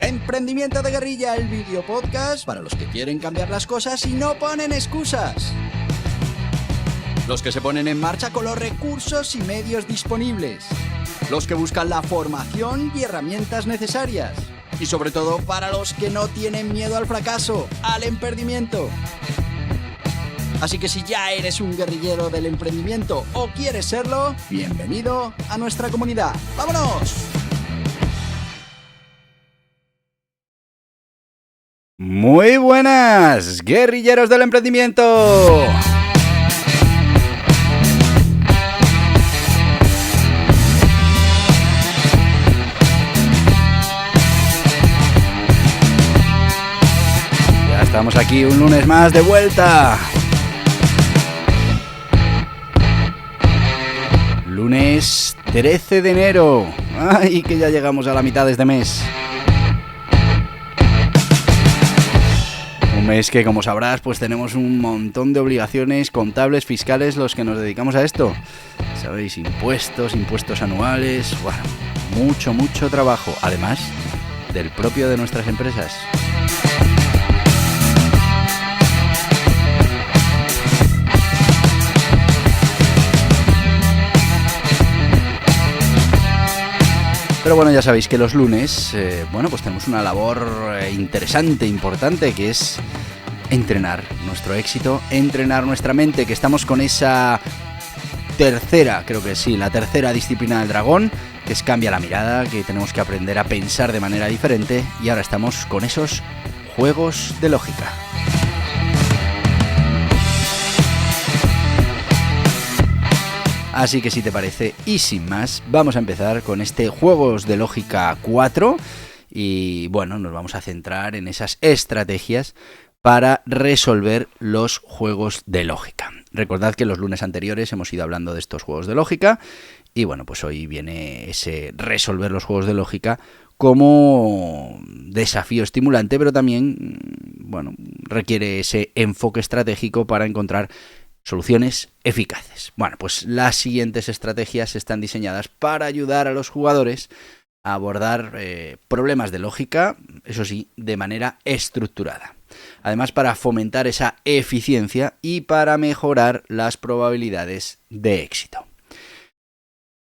Emprendimiento de Guerrilla, el video podcast para los que quieren cambiar las cosas y no ponen excusas. Los que se ponen en marcha con los recursos y medios disponibles. Los que buscan la formación y herramientas necesarias. Y sobre todo para los que no tienen miedo al fracaso, al emprendimiento. Así que si ya eres un guerrillero del emprendimiento o quieres serlo, bienvenido a nuestra comunidad. ¡Vámonos! Muy buenas, guerrilleros del emprendimiento. Ya estamos aquí un lunes más de vuelta. Lunes 13 de enero. ¡Ay, que ya llegamos a la mitad de este mes! Un mes que, como sabrás, pues tenemos un montón de obligaciones contables, fiscales, los que nos dedicamos a esto. ¿Sabéis? Impuestos anuales, bueno, mucho trabajo, además del propio de nuestras empresas. Pero bueno, ya sabéis que los lunes, pues tenemos una labor interesante, importante, que es entrenar nuestro éxito, entrenar nuestra mente, que estamos con esa tercera disciplina del dragón, que es cambia la mirada, que tenemos que aprender a pensar de manera diferente, y ahora estamos con esos juegos de lógica. Así que si te parece, y sin más, vamos a empezar con este Juegos de Lógica 4 y bueno, nos vamos a centrar en esas estrategias para resolver los juegos de lógica. Recordad que los lunes anteriores hemos ido hablando de estos juegos de lógica y bueno, pues hoy viene ese resolver los juegos de lógica como desafío estimulante, pero también, requiere ese enfoque estratégico para encontrar soluciones eficaces. Bueno, pues las siguientes estrategias están diseñadas para ayudar a los jugadores a abordar problemas de lógica, eso sí, de manera estructurada. Además, para fomentar esa eficiencia y para mejorar las probabilidades de éxito.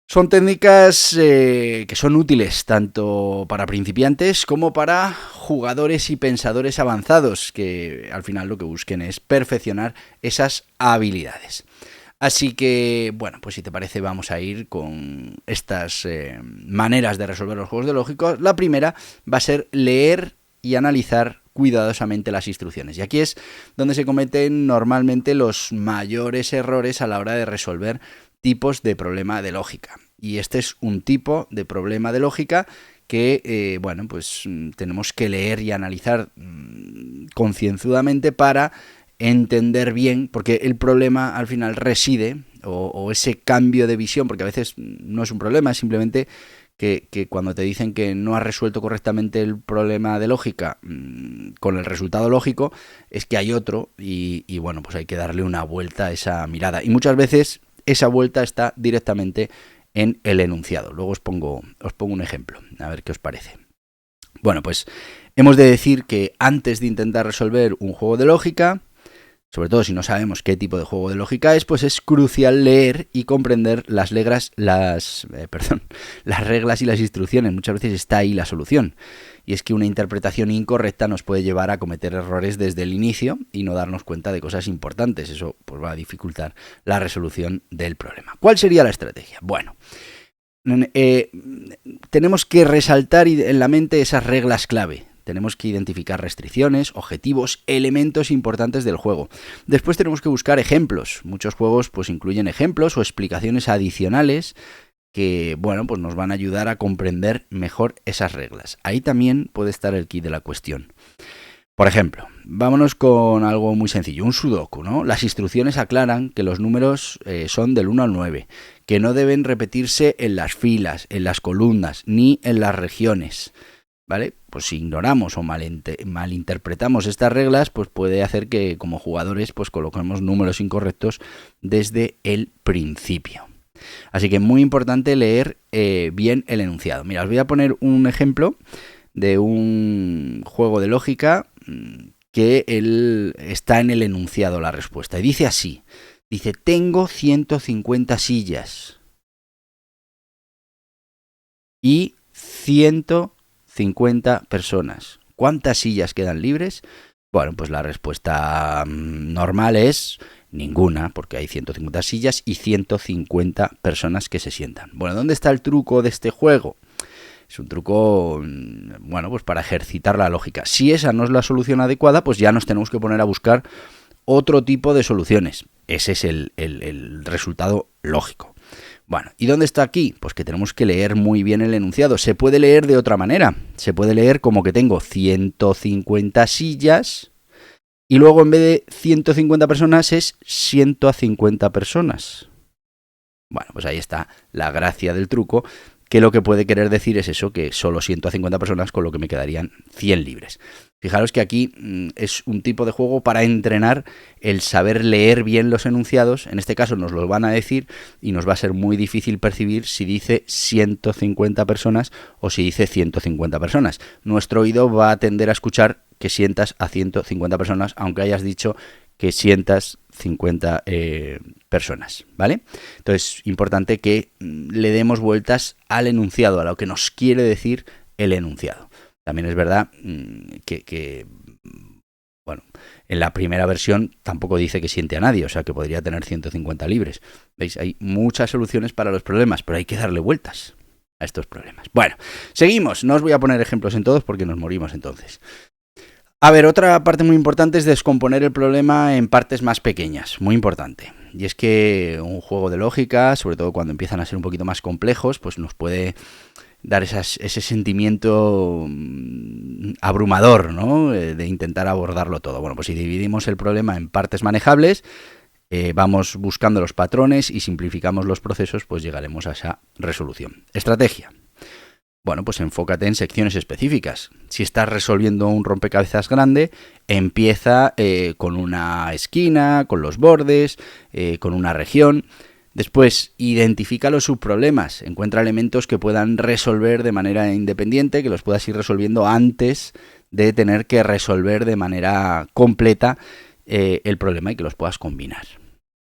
Son técnicas que son útiles tanto para principiantes como para jugadores y pensadores avanzados que al final lo que busquen es perfeccionar esas habilidades. Así que, pues si te parece vamos a ir con estas maneras de resolver los juegos de lógica. La primera va a ser leer y analizar cuidadosamente las instrucciones. Y aquí es donde se cometen normalmente los mayores errores a la hora de resolver tipos de problema de lógica. Y este es un tipo de problema de lógica que, tenemos que leer y analizar concienzudamente para entender bien, porque el problema al final reside, o ese cambio de visión, porque a veces no es un problema, es simplemente que cuando te dicen que no has resuelto correctamente el problema de lógica con el resultado lógico, es que hay otro y pues hay que darle una vuelta a esa mirada. Y muchas veces esa vuelta está directamente en el enunciado. Luego os pongo un ejemplo, a ver qué os parece. Bueno, pues hemos de decir que antes de intentar resolver un juego de lógica, sobre todo si no sabemos qué tipo de juego de lógica es, pues es crucial leer y comprender las reglas y las instrucciones. Muchas veces está ahí la solución. Y es que una interpretación incorrecta nos puede llevar a cometer errores desde el inicio y no darnos cuenta de cosas importantes. Eso pues va a dificultar la resolución del problema. ¿Cuál sería la estrategia? Bueno, tenemos que resaltar en la mente esas reglas clave. Tenemos que identificar restricciones, objetivos, elementos importantes del juego. Después tenemos que buscar ejemplos. Muchos juegos pues incluyen ejemplos o explicaciones adicionales que, pues nos van a ayudar a comprender mejor esas reglas. Ahí también puede estar el quid de la cuestión. Por ejemplo, vámonos con algo muy sencillo, un sudoku, ¿no? Las instrucciones aclaran que los números son del 1 al 9, que no deben repetirse en las filas, en las columnas, ni en las regiones. ¿Vale? Pues si ignoramos o malinterpretamos estas reglas, pues puede hacer que como jugadores pues coloquemos números incorrectos desde el principio. Así que es muy importante leer bien el enunciado. Mira, os voy a poner un ejemplo de un juego de lógica que está en el enunciado la respuesta. Y dice así, dice, tengo 150 sillas y 150 personas. ¿Cuántas sillas quedan libres? Bueno, pues la respuesta normal es ninguna, porque hay 150 sillas y 150 personas que se sientan. Bueno, ¿dónde está el truco de este juego? Es un truco, bueno, pues para ejercitar la lógica. Si esa no es la solución adecuada, pues ya nos tenemos que poner a buscar otro tipo de soluciones. Ese es el resultado lógico. Bueno, ¿y dónde está aquí? Pues que tenemos que leer muy bien el enunciado. Se puede leer de otra manera. Se puede leer como que tengo 150 sillas y luego en vez de 150 personas es 150 personas. Bueno, pues ahí está la gracia del truco, que lo que puede querer decir es eso, que solo 150 personas, con lo que me quedarían 100 libres. Fijaros que aquí es un tipo de juego para entrenar el saber leer bien los enunciados. En este caso nos lo van a decir y nos va a ser muy difícil percibir si dice 150 personas o si dice 150 personas. Nuestro oído va a tender a escuchar que sientas a 150 personas, aunque hayas dicho que sientas 50 personas, ¿vale? Entonces, importante que le demos vueltas al enunciado, a lo que nos quiere decir el enunciado. También es verdad que bueno, en la primera versión tampoco dice que siente a nadie, o sea que podría tener 150 libres. ¿Veis? Hay muchas soluciones para los problemas, pero hay que darle vueltas a estos problemas. Bueno, seguimos. No os voy a poner ejemplos en todos porque nos morimos entonces. A ver, otra parte muy importante es descomponer el problema en partes más pequeñas, muy importante. Y es que un juego de lógica, sobre todo cuando empiezan a ser un poquito más complejos, pues nos puede dar ese sentimiento abrumador, ¿no? De intentar abordarlo todo. Bueno, pues si dividimos el problema en partes manejables, vamos buscando los patrones y simplificamos los procesos, pues llegaremos a esa resolución. Estrategia. Bueno, pues enfócate en secciones específicas. Si estás resolviendo un rompecabezas grande, empieza con una esquina, con los bordes, con una región. Después, identifica los subproblemas. Encuentra elementos que puedan resolver de manera independiente, que los puedas ir resolviendo antes de tener que resolver de manera completa el problema y que los puedas combinar.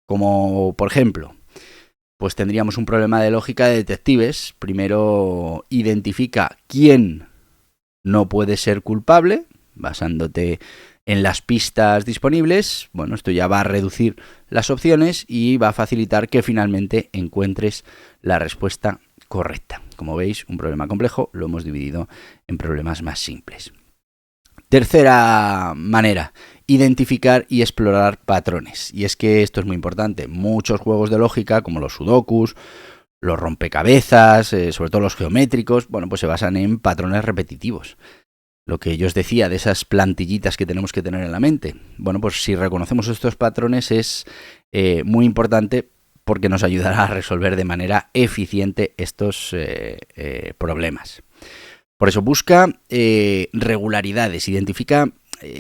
Como, por ejemplo, pues tendríamos un problema de lógica de detectives. Primero identifica quién no puede ser culpable, basándote en las pistas disponibles. Bueno, esto ya va a reducir las opciones y va a facilitar que finalmente encuentres la respuesta correcta. Como veis, un problema complejo lo hemos dividido en problemas más simples. Tercera manera, identificar y explorar patrones. Y es que esto es muy importante. Muchos juegos de lógica, como los sudokus, los rompecabezas, sobre todo los geométricos, bueno, pues se basan en patrones repetitivos. Lo que yo os decía de esas plantillitas que tenemos que tener en la mente. Bueno, pues si reconocemos estos patrones es muy importante porque nos ayudará a resolver de manera eficiente estos problemas. Por eso busca regularidades, identifica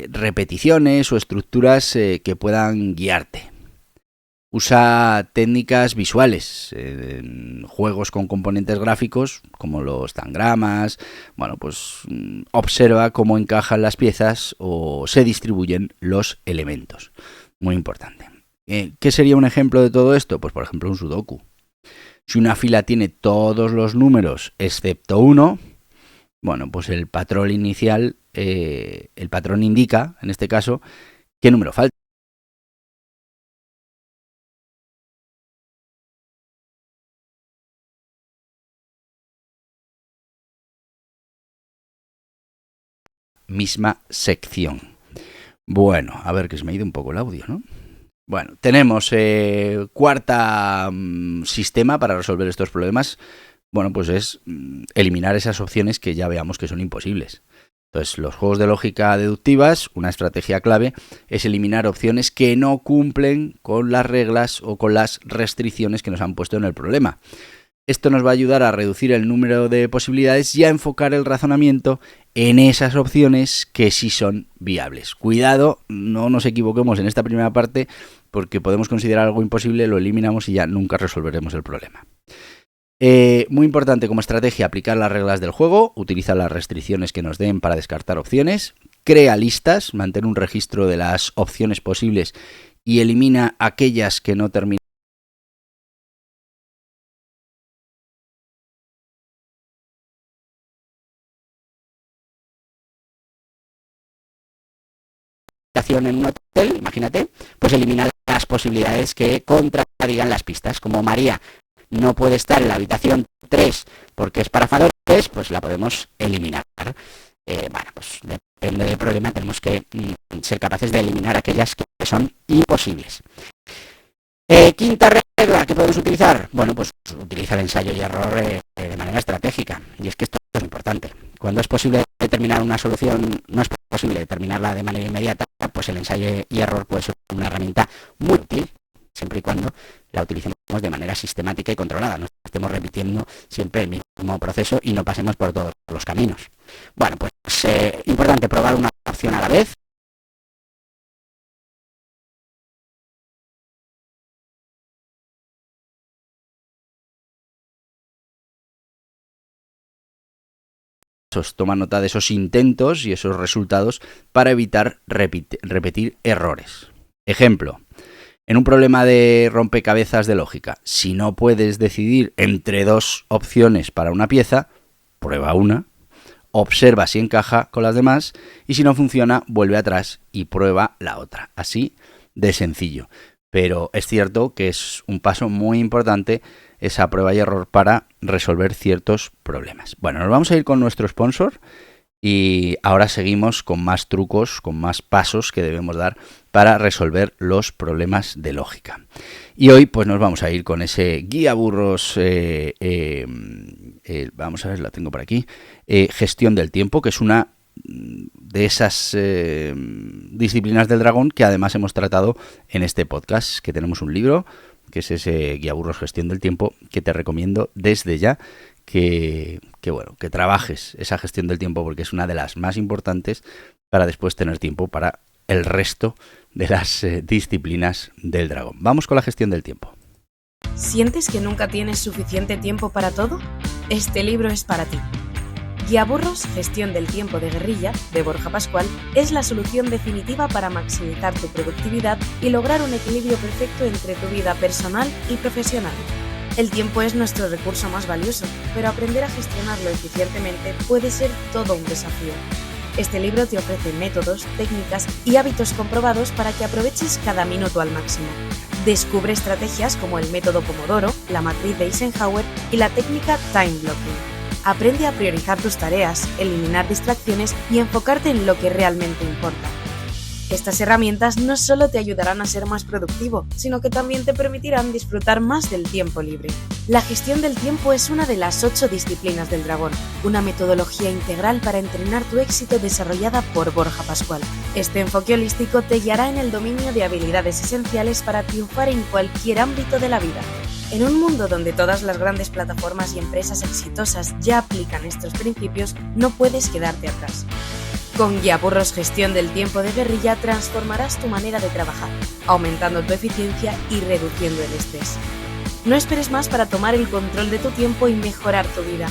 repeticiones o estructuras que puedan guiarte. Usa técnicas visuales, juegos con componentes gráficos, como los tangramas. Bueno, pues observa cómo encajan las piezas o se distribuyen los elementos. Muy importante. ¿Qué sería un ejemplo de todo esto? Pues por ejemplo un sudoku. Si una fila tiene todos los números excepto uno, bueno, pues el patrón inicial, el patrón indica, en este caso, qué número falta. Misma sección. Bueno, a ver que se me ha ido un poco el audio, ¿no? Bueno, tenemos cuarta sistema para resolver estos problemas. Bueno, pues es eliminar esas opciones que ya veamos que son imposibles. Entonces, los juegos de lógica deductivas, una estrategia clave es eliminar opciones que no cumplen con las reglas o con las restricciones que nos han puesto en el problema. Esto nos va a ayudar a reducir el número de posibilidades y a enfocar el razonamiento en esas opciones que sí son viables. Cuidado, no nos equivoquemos en esta primera parte porque podemos considerar algo imposible, lo eliminamos y ya nunca resolveremos el problema. Muy importante como estrategia, aplicar las reglas del juego, utiliza las restricciones que nos den para descartar opciones, crea listas, mantén un registro de las opciones posibles y elimina aquellas que no terminan en un hotel, imagínate, pues elimina las posibilidades que contradigan las pistas. Como María no puede estar en la habitación 3 porque es para farores, pues la podemos eliminar. Bueno, pues depende del problema, tenemos que ser capaces de eliminar aquellas que son imposibles. Quinta regla que podemos utilizar, bueno, pues utiliza el ensayo y error de manera estratégica. Y es que esto es importante. Cuando es posible determinar una solución, no es posible determinarla de manera inmediata, pues el ensayo y error puede ser una herramienta muy útil, siempre y cuando la utilicemos de manera sistemática y controlada. No estemos repitiendo siempre el mismo proceso y no pasemos por todos los caminos. Bueno, pues importante probar una opción a la vez. Toma nota de esos intentos y esos resultados para evitar repetir errores. Ejemplo, en un problema de rompecabezas de lógica, si no puedes decidir entre dos opciones para una pieza, prueba una, observa si encaja con las demás y si no funciona, vuelve atrás y prueba la otra. Así de sencillo. Pero es cierto que es un paso muy importante esa prueba y error para resolver ciertos problemas. Bueno, nos vamos a ir con nuestro sponsor y ahora seguimos con más trucos, con más pasos que debemos dar para resolver los problemas de lógica. Y hoy pues nos vamos a ir con ese guía burros, vamos a ver, la tengo por aquí, gestión del tiempo, que es una de esas disciplinas del dragón que además hemos tratado en este podcast, que tenemos un libro que es ese guía burros gestión del tiempo, que te recomiendo desde ya que trabajes esa gestión del tiempo, porque es una de las más importantes para después tener tiempo para el resto de las disciplinas del dragón. Vamos con la gestión del tiempo. ¿Sientes que nunca tienes suficiente tiempo para todo? Este libro es para ti. Guía Burros, Gestión del Tiempo de Guerrilla, de Borja Pascual, es la solución definitiva para maximizar tu productividad y lograr un equilibrio perfecto entre tu vida personal y profesional. El tiempo es nuestro recurso más valioso, pero aprender a gestionarlo eficientemente puede ser todo un desafío. Este libro te ofrece métodos, técnicas y hábitos comprobados para que aproveches cada minuto al máximo. Descubre estrategias como el método Pomodoro, la matriz de Eisenhower y la técnica Time Blocking. Aprende a priorizar tus tareas, eliminar distracciones y enfocarte en lo que realmente importa. Estas herramientas no solo te ayudarán a ser más productivo, sino que también te permitirán disfrutar más del tiempo libre. La gestión del tiempo es una de las 8 disciplinas del dragón, una metodología integral para entrenar tu éxito desarrollada por Borja Pascual. Este enfoque holístico te guiará en el dominio de habilidades esenciales para triunfar en cualquier ámbito de la vida. En un mundo donde todas las grandes plataformas y empresas exitosas ya aplican estos principios, no puedes quedarte atrás. Con Guía Burros Gestión del Tiempo de Guerrilla transformarás tu manera de trabajar, aumentando tu eficiencia y reduciendo el estrés. No esperes más para tomar el control de tu tiempo y mejorar tu vida.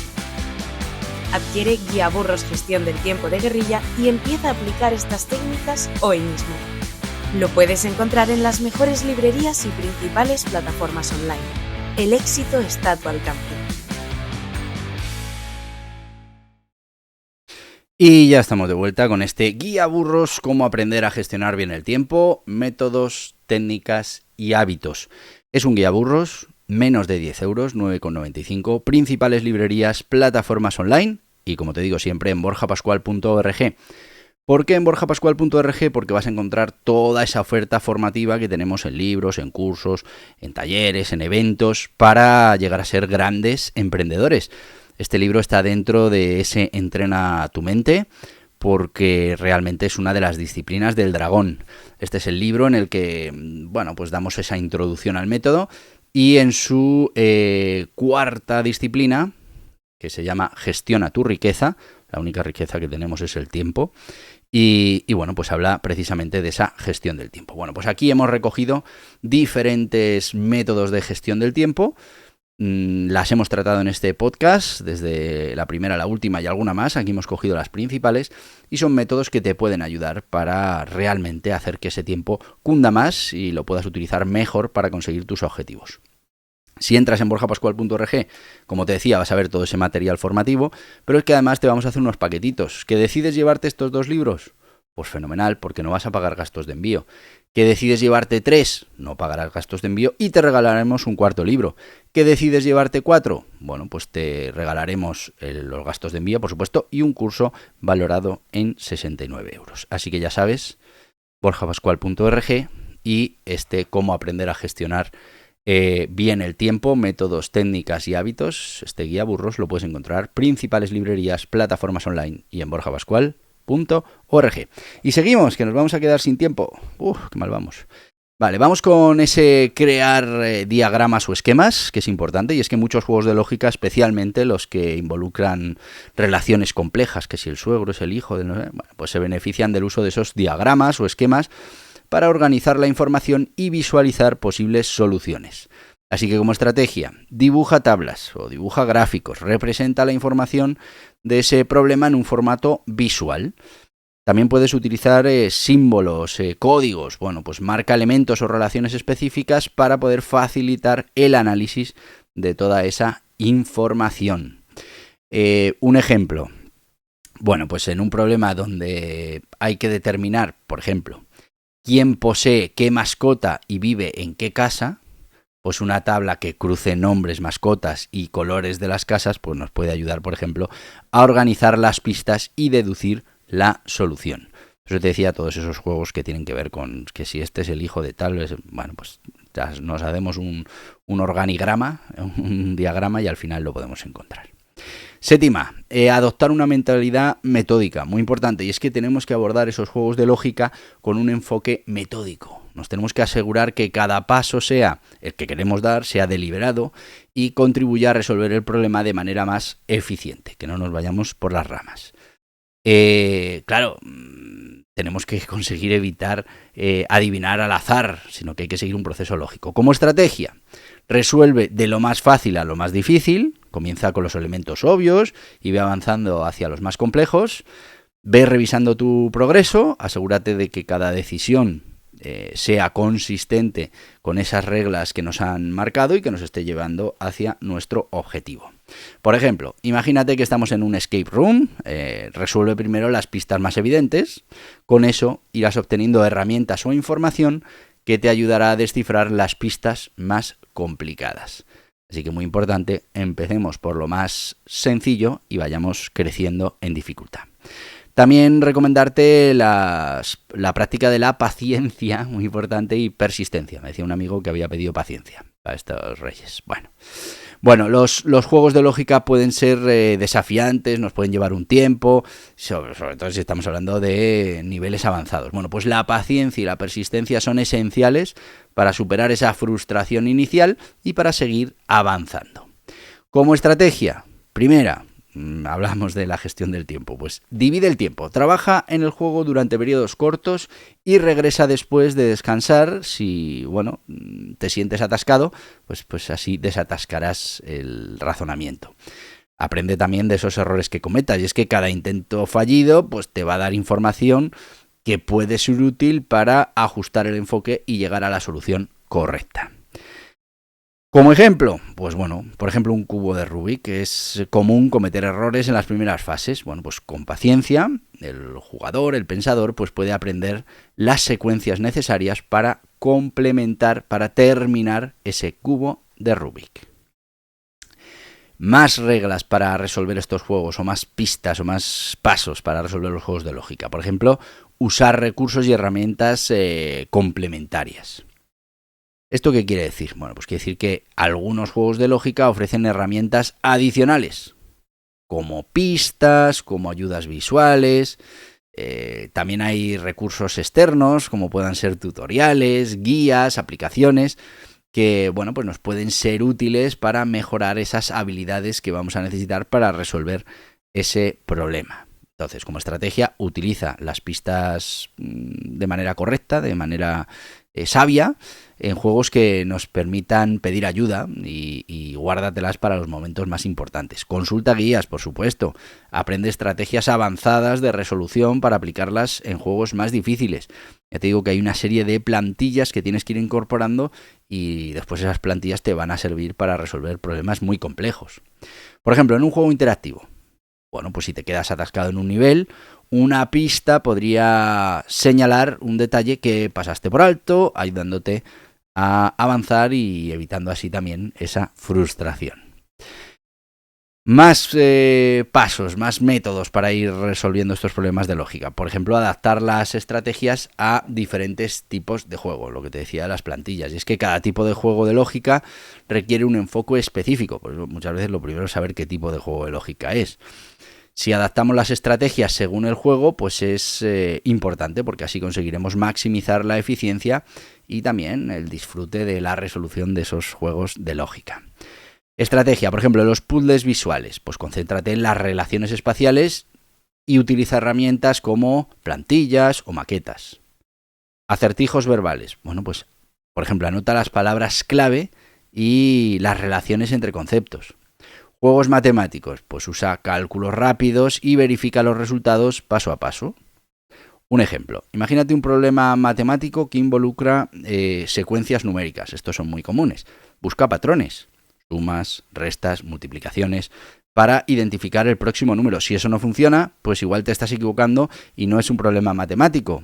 Adquiere Guía Burros Gestión del Tiempo de Guerrilla y empieza a aplicar estas técnicas hoy mismo. Lo puedes encontrar en las mejores librerías y principales plataformas online. El éxito está a tu alcance. Y ya estamos de vuelta con este guía burros, cómo aprender a gestionar bien el tiempo, métodos, técnicas y hábitos. Es un guía burros, menos de 10 euros, 9,95, principales librerías, plataformas online y como te digo siempre en borjapascual.org. ¿Por qué en borjapascual.org? Porque vas a encontrar toda esa oferta formativa que tenemos en libros, en cursos, en talleres, en eventos, para llegar a ser grandes emprendedores. Este libro está dentro de ese Entrena tu mente, porque realmente es una de las disciplinas del dragón. Este es el libro en el que, pues damos esa introducción al método y en su cuarta disciplina, que se llama Gestiona tu riqueza, la única riqueza que tenemos es el tiempo, y pues habla precisamente de esa gestión del tiempo. Bueno, pues aquí hemos recogido diferentes métodos de gestión del tiempo Las hemos tratado en este podcast, desde la primera a la última y alguna más. Aquí hemos cogido las principales y son métodos que te pueden ayudar para realmente hacer que ese tiempo cunda más y lo puedas utilizar mejor para conseguir tus objetivos. Si entras en borjapascual.org, como te decía, vas a ver todo ese material formativo, pero es que además te vamos a hacer unos paquetitos. ¿Que decides llevarte estos 2 libros? Pues fenomenal, porque no vas a pagar gastos de envío. ¿Que decides llevarte 3? No pagarás gastos de envío y te regalaremos un 4.º libro. ¿Que decides llevarte 4? Bueno, pues te regalaremos los gastos de envío, por supuesto, y un curso valorado en 69 euros. Así que ya sabes, borjapascual.org y cómo aprender a gestionar bien el tiempo, métodos, técnicas y hábitos. Este guía burros lo puedes encontrar principales librerías, plataformas online y en borjapascual.org. Y seguimos, que nos vamos a quedar sin tiempo. Qué mal vamos. Vale, vamos con ese crear diagramas o esquemas, que es importante, y es que muchos juegos de lógica, especialmente los que involucran relaciones complejas, que si el suegro es el hijo, pues se benefician del uso de esos diagramas o esquemas para organizar la información y visualizar posibles soluciones. Así que como estrategia, dibuja tablas o dibuja gráficos, representa la información de ese problema en un formato visual. También puedes utilizar símbolos, códigos, pues marca elementos o relaciones específicas para poder facilitar el análisis de toda esa información. Un ejemplo, pues en un problema donde hay que determinar, por ejemplo, quién posee qué mascota y vive en qué casa, pues una tabla que cruce nombres, mascotas y colores de las casas, pues nos puede ayudar, por ejemplo, a organizar las pistas y deducir la solución. Por eso te decía todos esos juegos que tienen que ver con que si este es el hijo de tal, pues ya nos hacemos un organigrama, un diagrama y al final lo podemos encontrar. Séptima, adoptar una mentalidad metódica, muy importante, y es que tenemos que abordar esos juegos de lógica con un enfoque metódico. Nos tenemos que asegurar que cada paso sea el que queremos dar, sea deliberado y contribuya a resolver el problema de manera más eficiente, que no nos vayamos por las ramas. Claro, tenemos que conseguir evitar adivinar al azar, sino que hay que seguir un proceso lógico. Como estrategia, resuelve de lo más fácil a lo más difícil, comienza con los elementos obvios y ve avanzando hacia los más complejos, ve revisando tu progreso, asegúrate de que cada decisión sea consistente con esas reglas que nos han marcado y que nos esté llevando hacia nuestro objetivo. Por ejemplo, imagínate que estamos en un escape room, resuelve primero las pistas más evidentes, con eso irás obteniendo herramientas o información que te ayudará a descifrar las pistas más complicadas. Así que muy importante, empecemos por lo más sencillo y vayamos creciendo en dificultad. También recomendarte la práctica de la paciencia, muy importante, y persistencia. Me decía un amigo que había pedido paciencia para estos reyes. Bueno, los juegos de lógica pueden ser desafiantes, nos pueden llevar un tiempo, sobre todo si estamos hablando de niveles avanzados. Bueno, pues la paciencia y la persistencia son esenciales para superar esa frustración inicial y para seguir avanzando. Como estrategia, primera, hablamos de la gestión del tiempo, pues divide el tiempo, trabaja en el juego durante periodos cortos y regresa después de descansar. Si te sientes atascado, pues así desatascarás el razonamiento. Aprende también de esos errores que cometas, y es que cada intento fallido pues te va a dar información que puede ser útil para ajustar el enfoque y llegar a la solución correcta. Como ejemplo, por ejemplo un cubo de Rubik, es común cometer errores en las primeras fases. Pues con paciencia, el jugador, el pensador, pues puede aprender las secuencias necesarias para complementar, para terminar ese cubo de Rubik. Más reglas para resolver estos juegos, o más pistas, o más pasos para resolver los juegos de lógica. Por ejemplo, usar recursos y herramientas complementarias. ¿Esto qué quiere decir? Pues quiere decir que algunos juegos de lógica ofrecen herramientas adicionales, como pistas, como ayudas visuales. También hay recursos externos, como puedan ser tutoriales, guías, aplicaciones, que pues nos pueden ser útiles para mejorar esas habilidades que vamos a necesitar para resolver ese problema. Entonces, como estrategia, utiliza las pistas de manera correcta, de manera sabia, en juegos que nos permitan pedir ayuda y guárdatelas para los momentos más importantes. Consulta guías, por supuesto. Aprende estrategias avanzadas de resolución para aplicarlas en juegos más difíciles. Ya te digo que hay una serie de plantillas que tienes que ir incorporando y después esas plantillas te van a servir para resolver problemas muy complejos. Por ejemplo, en un juego interactivo. Bueno, pues si te quedas atascado en un nivel, una pista podría señalar un detalle que pasaste por alto, ayudándote a avanzar y evitando así también esa frustración. Más pasos, más métodos para ir resolviendo estos problemas de lógica. Por ejemplo, adaptar las estrategias a diferentes tipos de juego, lo que te decía de las plantillas. Y es que cada tipo de juego de lógica requiere un enfoque específico. Por eso muchas veces lo primero es saber qué tipo de juego de lógica es. Si adaptamos las estrategias según el juego, pues es importante porque así conseguiremos maximizar la eficiencia y también el disfrute de la resolución de esos juegos de lógica. Estrategia, por ejemplo, los puzzles visuales. Pues concéntrate en las relaciones espaciales y utiliza herramientas como plantillas o maquetas. Acertijos verbales. Bueno, pues, por ejemplo, anota las palabras clave y las relaciones entre conceptos. Juegos matemáticos, pues usa cálculos rápidos y verifica los resultados paso a paso. Un ejemplo, imagínate un problema matemático que involucra secuencias numéricas, estos son muy comunes. Busca patrones, sumas, restas, multiplicaciones, para identificar el próximo número. Si eso no funciona, pues igual te estás equivocando y no es un problema matemático,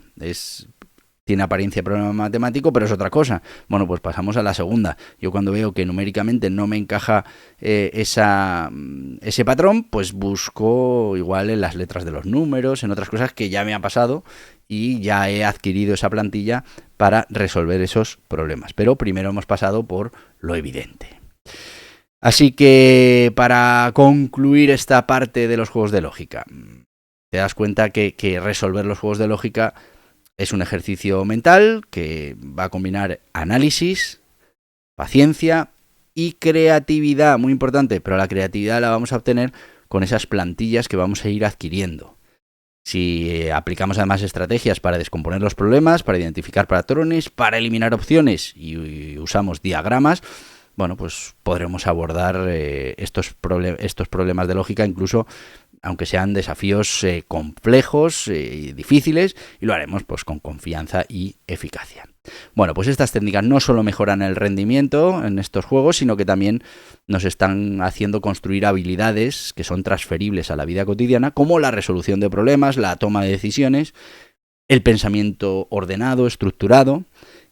tiene apariencia de problema matemático, pero es otra cosa. Bueno, pues pasamos a la segunda. Yo cuando veo que numéricamente no me encaja ese patrón, pues busco igual en las letras de los números, en otras cosas que ya me ha pasado y ya he adquirido esa plantilla para resolver esos problemas. Pero primero hemos pasado por lo evidente. Así que para concluir esta parte de los juegos de lógica, te das cuenta que resolver los juegos de lógica es un ejercicio mental que va a combinar análisis, paciencia y creatividad, muy importante, pero la creatividad la vamos a obtener con esas plantillas que vamos a ir adquiriendo. Si aplicamos además estrategias para descomponer los problemas, para identificar patrones, para eliminar opciones y usamos diagramas, bueno, pues podremos abordar estos problemas de lógica incluso aunque sean desafíos complejos y difíciles, y lo haremos pues con confianza y eficacia. Bueno, pues estas técnicas no solo mejoran el rendimiento en estos juegos, sino que también nos están haciendo construir habilidades que son transferibles a la vida cotidiana, como la resolución de problemas, la toma de decisiones, el pensamiento ordenado, estructurado,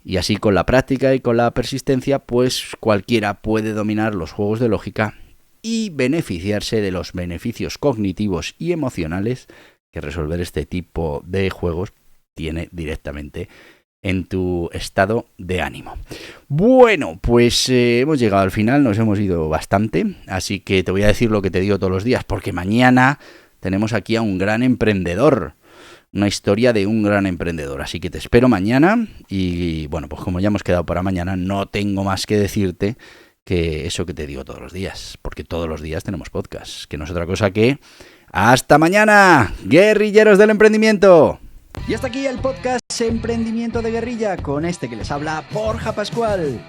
y así con la práctica y con la persistencia, pues cualquiera puede dominar los juegos de lógica y beneficiarse de los beneficios cognitivos y emocionales que resolver este tipo de juegos tiene directamente en tu estado de ánimo. Bueno, pues hemos llegado al final, nos hemos ido bastante, así que te voy a decir lo que te digo todos los días, porque mañana tenemos aquí a un gran emprendedor, una historia de un gran emprendedor, así que te espero mañana y bueno, pues como ya hemos quedado para mañana, no tengo más que decirte que eso que te digo todos los días, porque todos los días tenemos podcast, que no es otra cosa que ¡hasta mañana, guerrilleros del emprendimiento! Y hasta aquí el podcast Emprendimiento de Guerrilla, con este que les habla Borja Pascual.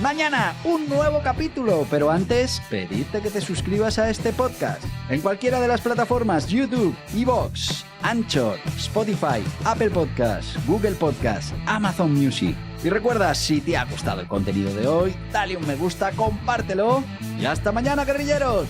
Mañana un nuevo capítulo, pero antes pedirte que te suscribas a este podcast en cualquiera de las plataformas YouTube, iVoox, Anchor, Spotify, Apple Podcasts, Google Podcasts, Amazon Music. Y recuerda, si te ha gustado el contenido de hoy, dale un me gusta, compártelo y hasta mañana, guerrilleros.